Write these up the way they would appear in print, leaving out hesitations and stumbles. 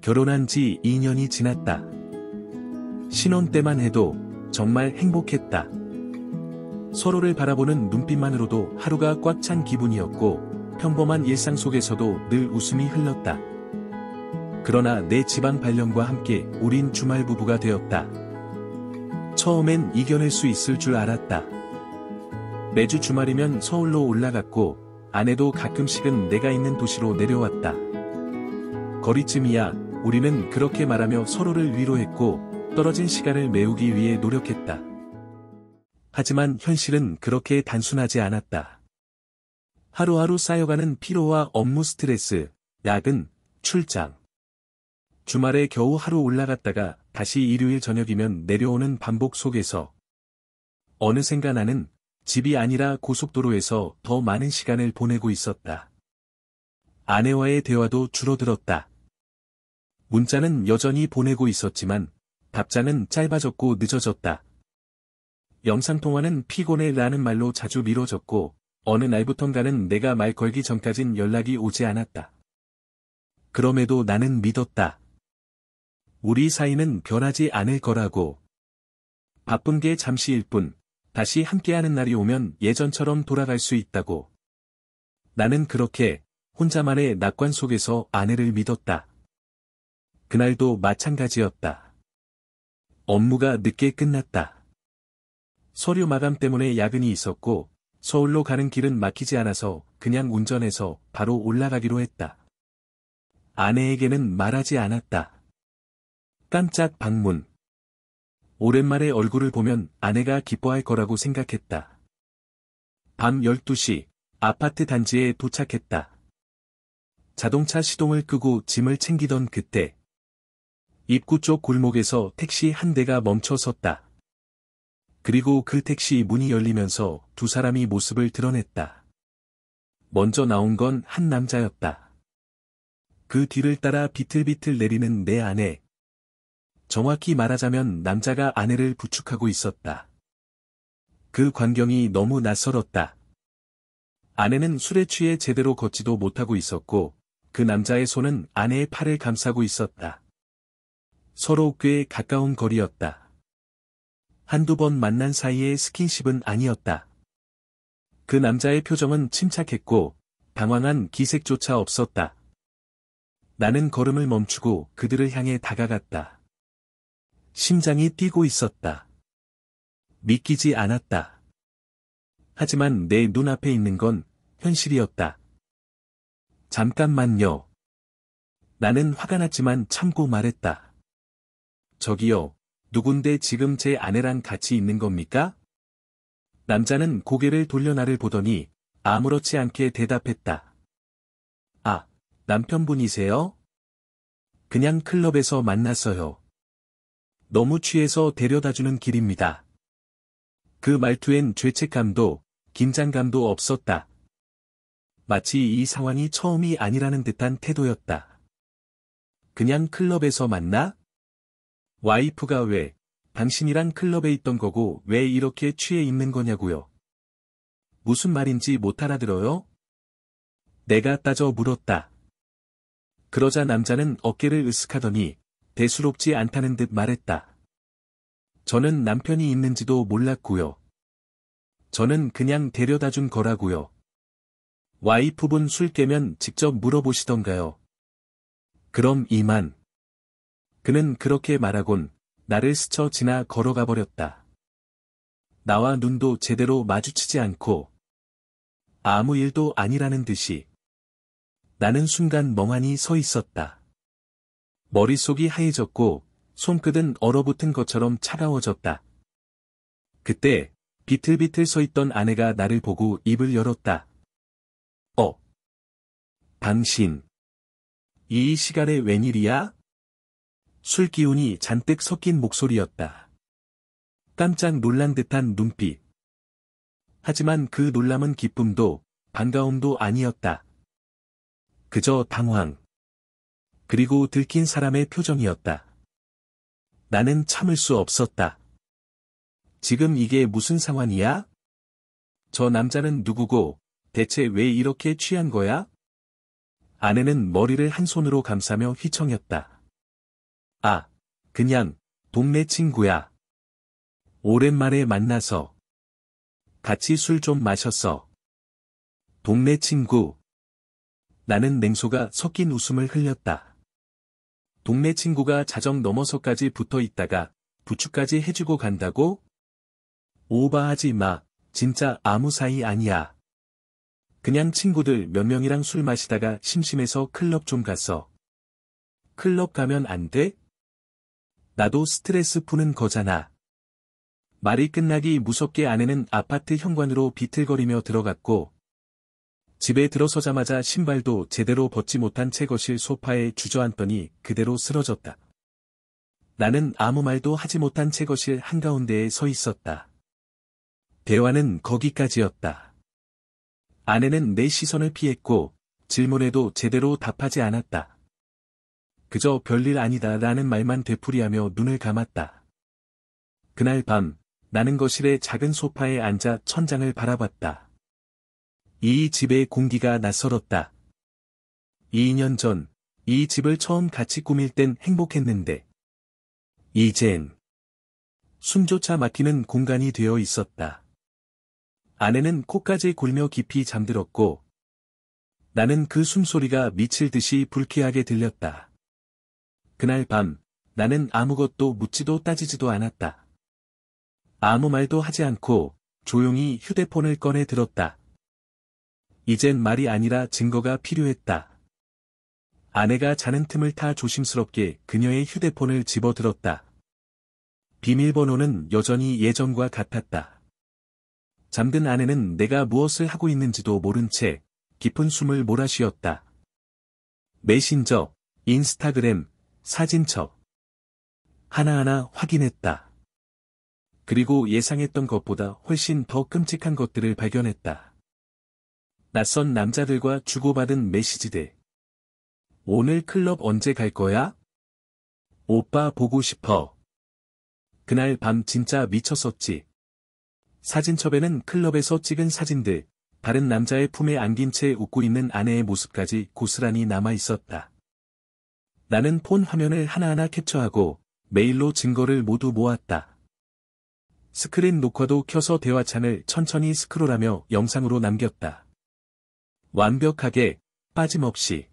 결혼한 지 2년이 지났다. 신혼 때만 해도 정말 행복했다. 서로를 바라보는 눈빛만으로도 하루가 꽉 찬 기분이었고 평범한 일상 속에서도 늘 웃음이 흘렀다. 그러나 내 지방 발령과 함께 우린 주말 부부가 되었다. 처음엔 이겨낼 수 있을 줄 알았다. 매주 주말이면 서울로 올라갔고 아내도 가끔씩은 내가 있는 도시로 내려왔다. 거리쯤이야 우리는 그렇게 말하며 서로를 위로했고 떨어진 시간을 메우기 위해 노력했다. 하지만 현실은 그렇게 단순하지 않았다. 하루하루 쌓여가는 피로와 업무 스트레스, 야근, 출장. 주말에 겨우 하루 올라갔다가 다시 일요일 저녁이면 내려오는 반복 속에서 어느샌가 나는 집이 아니라 고속도로에서 더 많은 시간을 보내고 있었다. 아내와의 대화도 줄어들었다. 문자는 여전히 보내고 있었지만 답장은 짧아졌고 늦어졌다. 영상통화는 피곤해 라는 말로 자주 미뤄졌고 어느 날부턴가는 내가 말 걸기 전까진 연락이 오지 않았다. 그럼에도 나는 믿었다. 우리 사이는 변하지 않을 거라고. 바쁜 게 잠시일 뿐, 다시 함께하는 날이 오면 예전처럼 돌아갈 수 있다고. 나는 그렇게 혼자만의 낙관 속에서 아내를 믿었다. 그날도 마찬가지였다. 업무가 늦게 끝났다. 서류 마감 때문에 야근이 있었고 서울로 가는 길은 막히지 않아서 그냥 운전해서 바로 올라가기로 했다. 아내에게는 말하지 않았다. 깜짝 방문. 오랜만에 얼굴을 보면 아내가 기뻐할 거라고 생각했다. 밤 12시 아파트 단지에 도착했다. 자동차 시동을 끄고 짐을 챙기던 그때 입구 쪽 골목에서 택시 한 대가 멈춰 섰다. 그리고 그 택시 문이 열리면서 두 사람이 모습을 드러냈다. 먼저 나온 건 한 남자였다. 그 뒤를 따라 비틀비틀 내리는 내 아내. 정확히 말하자면 남자가 아내를 부축하고 있었다. 그 광경이 너무 낯설었다. 아내는 술에 취해 제대로 걷지도 못하고 있었고 그 남자의 손은 아내의 팔을 감싸고 있었다. 서로 꽤 가까운 거리였다. 한두 번 만난 사이의 스킨십은 아니었다. 그 남자의 표정은 침착했고 당황한 기색조차 없었다. 나는 걸음을 멈추고 그들을 향해 다가갔다. 심장이 뛰고 있었다. 믿기지 않았다. 하지만 내 눈앞에 있는 건 현실이었다. 잠깐만요. 나는 화가 났지만 참고 말했다. 저기요, 누군데 지금 제 아내랑 같이 있는 겁니까? 남자는 고개를 돌려 나를 보더니 아무렇지 않게 대답했다. 아, 남편분이세요? 그냥 클럽에서 만났어요. 너무 취해서 데려다주는 길입니다. 그 말투엔 죄책감도 긴장감도 없었다. 마치 이 상황이 처음이 아니라는 듯한 태도였다. 그냥 클럽에서 만나? 와이프가 왜 당신이랑 클럽에 있던 거고 왜 이렇게 취해 있는 거냐고요. 무슨 말인지 못 알아들어요? 내가 따져 물었다. 그러자 남자는 어깨를 으쓱하더니 대수롭지 않다는 듯 말했다. 저는 남편이 있는지도 몰랐고요. 저는 그냥 데려다준 거라고요. 와이프분 술 깨면 직접 물어보시던가요. 그럼 이만. 그는 그렇게 말하곤 나를 스쳐 지나 걸어가 버렸다. 나와 눈도 제대로 마주치지 않고 아무 일도 아니라는 듯이 나는 순간 멍하니 서 있었다. 머릿속이 하얘졌고 손끝은 얼어붙은 것처럼 차가워졌다. 그때 비틀비틀 서 있던 아내가 나를 보고 입을 열었다. 당신. 이 시간에 웬일이야? 술 기운이 잔뜩 섞인 목소리였다. 깜짝 놀란 듯한 눈빛. 하지만 그 놀람은 기쁨도 반가움도 아니었다. 그저 당황. 그리고 들킨 사람의 표정이었다. 나는 참을 수 없었다. 지금 이게 무슨 상황이야? 저 남자는 누구고 대체 왜 이렇게 취한 거야? 아내는 머리를 한 손으로 감싸며 휘청였다. 아, 그냥, 동네 친구야. 오랜만에 만나서. 같이 술 좀 마셨어. 동네 친구. 나는 냉소가 섞인 웃음을 흘렸다. 동네 친구가 자정 넘어서까지 붙어 있다가 부축까지 해주고 간다고? 오바하지 마. 진짜 아무 사이 아니야. 그냥 친구들 몇 명이랑 술 마시다가 심심해서 클럽 좀 갔어. 클럽 가면 안 돼? 나도 스트레스 푸는 거잖아. 말이 끝나기 무섭게 아내는 아파트 현관으로 비틀거리며 들어갔고, 집에 들어서자마자 신발도 제대로 벗지 못한 채 거실 소파에 주저앉더니 그대로 쓰러졌다. 나는 아무 말도 하지 못한 채 거실 한가운데에 서 있었다. 대화는 거기까지였다. 아내는 내 시선을 피했고, 질문에도 제대로 답하지 않았다. 그저 별일 아니다라는 말만 되풀이하며 눈을 감았다. 그날 밤, 나는 거실의 작은 소파에 앉아 천장을 바라봤다. 이 집의 공기가 낯설었다. 2년 전, 이 집을 처음 같이 꾸밀 땐 행복했는데, 이젠 숨조차 막히는 공간이 되어 있었다. 아내는 코까지 골며 깊이 잠들었고, 나는 그 숨소리가 미칠 듯이 불쾌하게 들렸다. 그날 밤, 나는 아무것도 묻지도 따지지도 않았다. 아무 말도 하지 않고, 조용히 휴대폰을 꺼내 들었다. 이젠 말이 아니라 증거가 필요했다. 아내가 자는 틈을 타 조심스럽게 그녀의 휴대폰을 집어들었다. 비밀번호는 여전히 예전과 같았다. 잠든 아내는 내가 무엇을 하고 있는지도 모른 채 깊은 숨을 몰아쉬었다. 메신저, 인스타그램, 사진첩. 하나하나 확인했다. 그리고 예상했던 것보다 훨씬 더 끔찍한 것들을 발견했다. 낯선 남자들과 주고받은 메시지들. 오늘 클럽 언제 갈 거야? 오빠 보고 싶어. 그날 밤 진짜 미쳤었지. 사진첩에는 클럽에서 찍은 사진들, 다른 남자의 품에 안긴 채 웃고 있는 아내의 모습까지 고스란히 남아 있었다. 나는 폰 화면을 하나하나 캡처하고 메일로 증거를 모두 모았다. 스크린 녹화도 켜서 대화창을 천천히 스크롤하며 영상으로 남겼다. 완벽하게, 빠짐없이.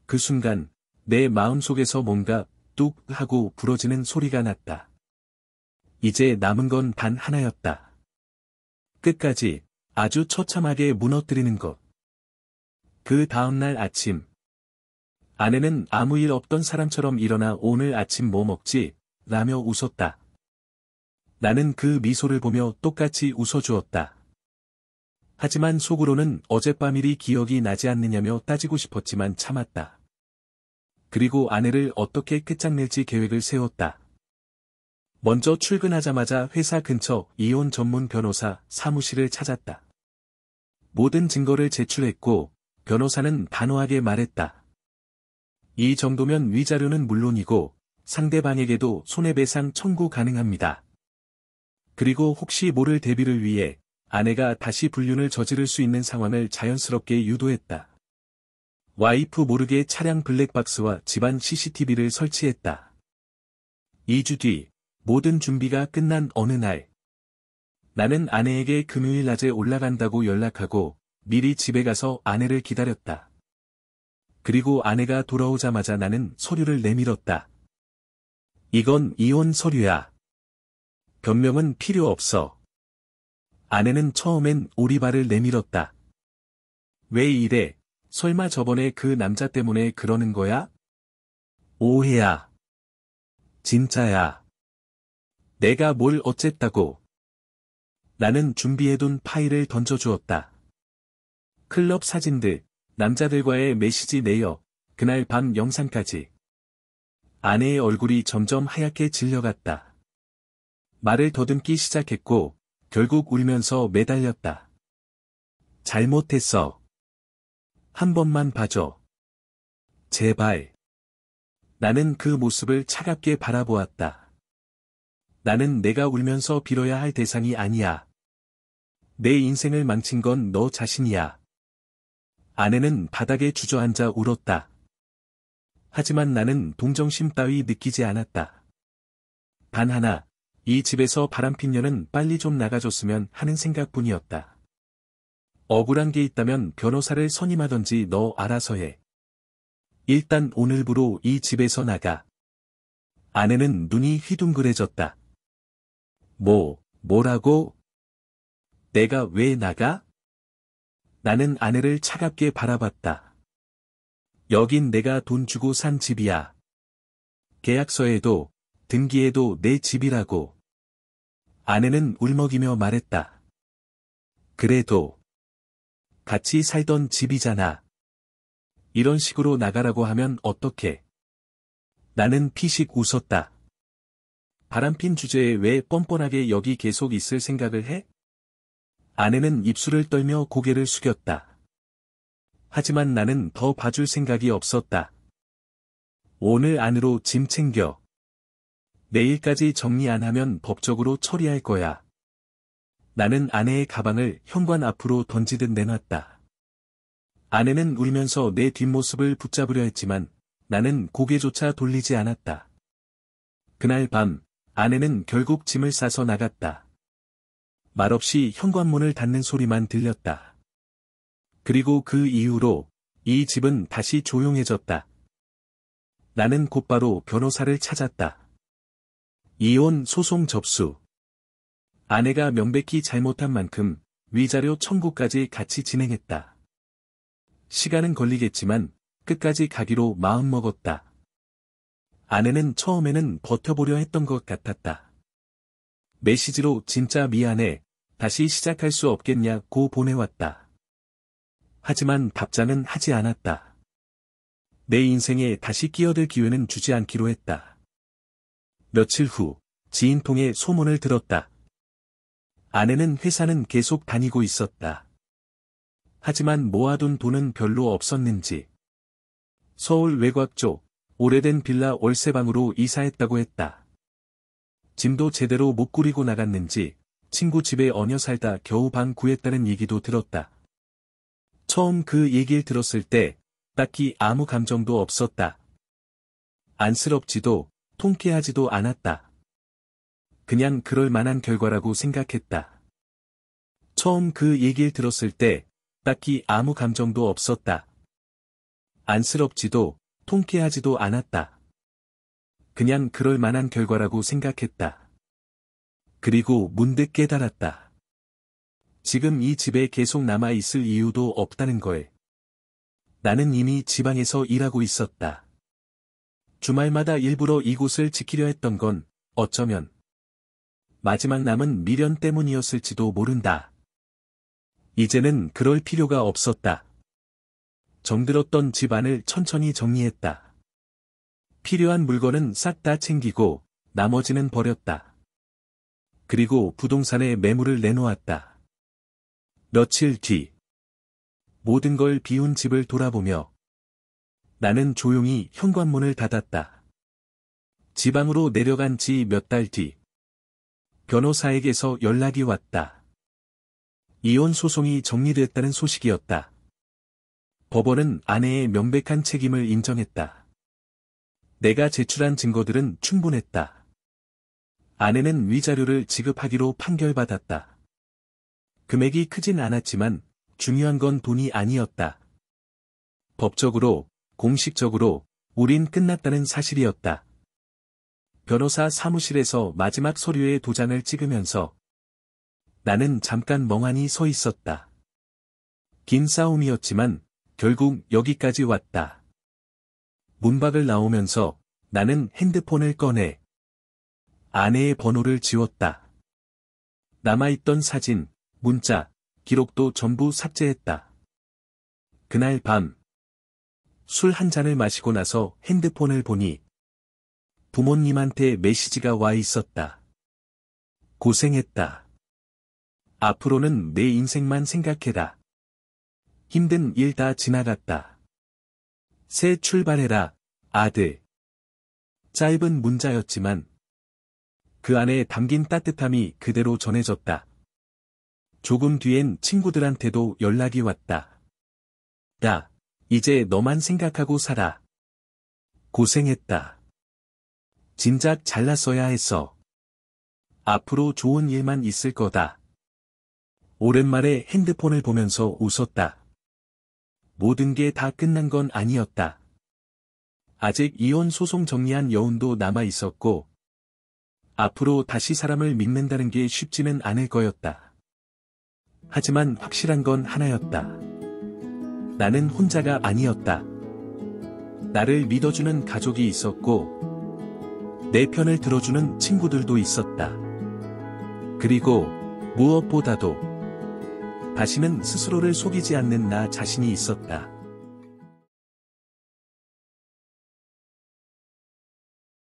그 순간, 내 마음속에서 뭔가 뚝 하고 부러지는 소리가 났다. 이제 남은 건 단 하나였다. 끝까지, 아주 처참하게 무너뜨리는 것. 그 다음날 아침. 아내는 아무 일 없던 사람처럼 일어나 오늘 아침 뭐 먹지? 라며 웃었다. 나는 그 미소를 보며 똑같이 웃어주었다. 하지만 속으로는 어젯밤 일이 기억이 나지 않느냐며 따지고 싶었지만 참았다. 그리고 아내를 어떻게 끝장낼지 계획을 세웠다. 먼저 출근하자마자 회사 근처 이혼 전문 변호사 사무실을 찾았다. 모든 증거를 제출했고, 변호사는 단호하게 말했다. 이 정도면 위자료는 물론이고, 상대방에게도 손해배상 청구 가능합니다. 그리고 혹시 모를 대비를 위해, 아내가 다시 불륜을 저지를 수 있는 상황을 자연스럽게 유도했다. 와이프 모르게 차량 블랙박스와 집안 CCTV를 설치했다. 2주 뒤, 모든 준비가 끝난 어느 날. 나는 아내에게 금요일 낮에 올라간다고 연락하고, 미리 집에 가서 아내를 기다렸다. 그리고 아내가 돌아오자마자 나는 서류를 내밀었다. 이건 이혼 서류야. 변명은 필요 없어. 아내는 처음엔 오리발을 내밀었다. 왜 이래? 설마 저번에 그 남자 때문에 그러는 거야? 오해야. 진짜야. 내가 뭘 어쨌다고. 나는 준비해둔 파일을 던져주었다. 클럽 사진들, 남자들과의 메시지 내역, 그날 밤 영상까지. 아내의 얼굴이 점점 하얗게 질려갔다. 말을 더듬기 시작했고, 결국 울면서 매달렸다. 잘못했어. 한 번만 봐줘. 제발. 나는 그 모습을 차갑게 바라보았다. 나는 내가 울면서 빌어야 할 대상이 아니야. 내 인생을 망친 건 너 자신이야. 아내는 바닥에 주저앉아 울었다. 하지만 나는 동정심 따위 느끼지 않았다. 단 하나, 이 집에서 바람핀 년은 빨리 좀 나가줬으면 하는 생각뿐이었다. 억울한 게 있다면 변호사를 선임하던지 너 알아서 해. 일단 오늘부로 이 집에서 나가. 아내는 눈이 휘둥그레졌다. 뭐라고? 내가 왜 나가? 나는 아내를 차갑게 바라봤다. 여긴 내가 돈 주고 산 집이야. 계약서에도, 등기에도 내 집이라고. 아내는 울먹이며 말했다. 그래도 같이 살던 집이잖아. 이런 식으로 나가라고 하면 어떡해? 나는 피식 웃었다. 바람핀 주제에 왜 뻔뻔하게 여기 계속 있을 생각을 해? 아내는 입술을 떨며 고개를 숙였다. 하지만 나는 더 봐줄 생각이 없었다. 오늘 안으로 짐 챙겨. 내일까지 정리 안 하면 법적으로 처리할 거야. 나는 아내의 가방을 현관 앞으로 던지듯 내놨다. 아내는 울면서 내 뒷모습을 붙잡으려 했지만 나는 고개조차 돌리지 않았다. 그날 밤, 아내는 결국 짐을 싸서 나갔다. 말없이 현관문을 닫는 소리만 들렸다. 그리고 그 이후로 이 집은 다시 조용해졌다. 나는 곧바로 변호사를 찾았다. 이혼 소송 접수. 아내가 명백히 잘못한 만큼 위자료 청구까지 같이 진행했다. 시간은 걸리겠지만 끝까지 가기로 마음먹었다. 아내는 처음에는 버텨보려 했던 것 같았다. 메시지로 진짜 미안해, 다시 시작할 수 없겠냐고 보내왔다. 하지만 답장은 하지 않았다. 내 인생에 다시 끼어들 기회는 주지 않기로 했다. 며칠 후, 지인 통해 소문을 들었다. 아내는 회사는 계속 다니고 있었다. 하지만 모아둔 돈은 별로 없었는지 서울 외곽 쪽 오래된 빌라 월세방으로 이사했다고 했다. 짐도 제대로 못 꾸리고 나갔는지 친구 집에 얹혀 살다 겨우 방 구했다는 얘기도 들었다. 처음 그 얘기를 들었을 때 딱히 아무 감정도 없었다. 안쓰럽지도 통쾌하지도 않았다. 그냥 그럴 만한 결과라고 생각했다. 처음 그 얘기를 들었을 때 딱히 아무 감정도 없었다. 안쓰럽지도 통쾌하지도 않았다. 그냥 그럴 만한 결과라고 생각했다. 그리고 문득 깨달았다. 지금 이 집에 계속 남아 있을 이유도 없다는 걸. 나는 이미 지방에서 일하고 있었다. 주말마다 일부러 이곳을 지키려 했던 건 어쩌면 마지막 남은 미련 때문이었을지도 모른다. 이제는 그럴 필요가 없었다. 정들었던 집안을 천천히 정리했다. 필요한 물건은 싹 다 챙기고 나머지는 버렸다. 그리고 부동산에 매물을 내놓았다. 며칠 뒤 모든 걸 비운 집을 돌아보며 나는 조용히 현관문을 닫았다. 지방으로 내려간 지 몇 달 뒤 변호사에게서 연락이 왔다. 이혼 소송이 정리됐다는 소식이었다. 법원은 아내의 명백한 책임을 인정했다. 내가 제출한 증거들은 충분했다. 아내는 위자료를 지급하기로 판결받았다. 금액이 크진 않았지만 중요한 건 돈이 아니었다. 법적으로, 공식적으로 우린 끝났다는 사실이었다. 변호사 사무실에서 마지막 서류에 도장을 찍으면서 나는 잠깐 멍하니 서 있었다. 긴 싸움이었지만 결국 여기까지 왔다. 문밖을 나오면서 나는 핸드폰을 꺼내 아내의 번호를 지웠다. 남아있던 사진, 문자, 기록도 전부 삭제했다. 그날 밤 술 한 잔을 마시고 나서 핸드폰을 보니 부모님한테 메시지가 와 있었다. 고생했다. 앞으로는 내 인생만 생각해라. 힘든 일 다 지나갔다. 새 출발해라, 아들. 짧은 문자였지만 그 안에 담긴 따뜻함이 그대로 전해졌다. 조금 뒤엔 친구들한테도 연락이 왔다. 야, 이제 너만 생각하고 살아. 고생했다. 진작 잘났어야 했어. 앞으로 좋은 일만 있을 거다. 오랜만에 핸드폰을 보면서 웃었다. 모든 게 다 끝난 건 아니었다. 아직 이혼 소송 정리한 여운도 남아 있었고, 앞으로 다시 사람을 믿는다는 게 쉽지는 않을 거였다. 하지만 확실한 건 하나였다. 나는 혼자가 아니었다. 나를 믿어주는 가족이 있었고, 내 편을 들어주는 친구들도 있었다. 그리고 무엇보다도 다시는 스스로를 속이지 않는 나 자신이 있었다.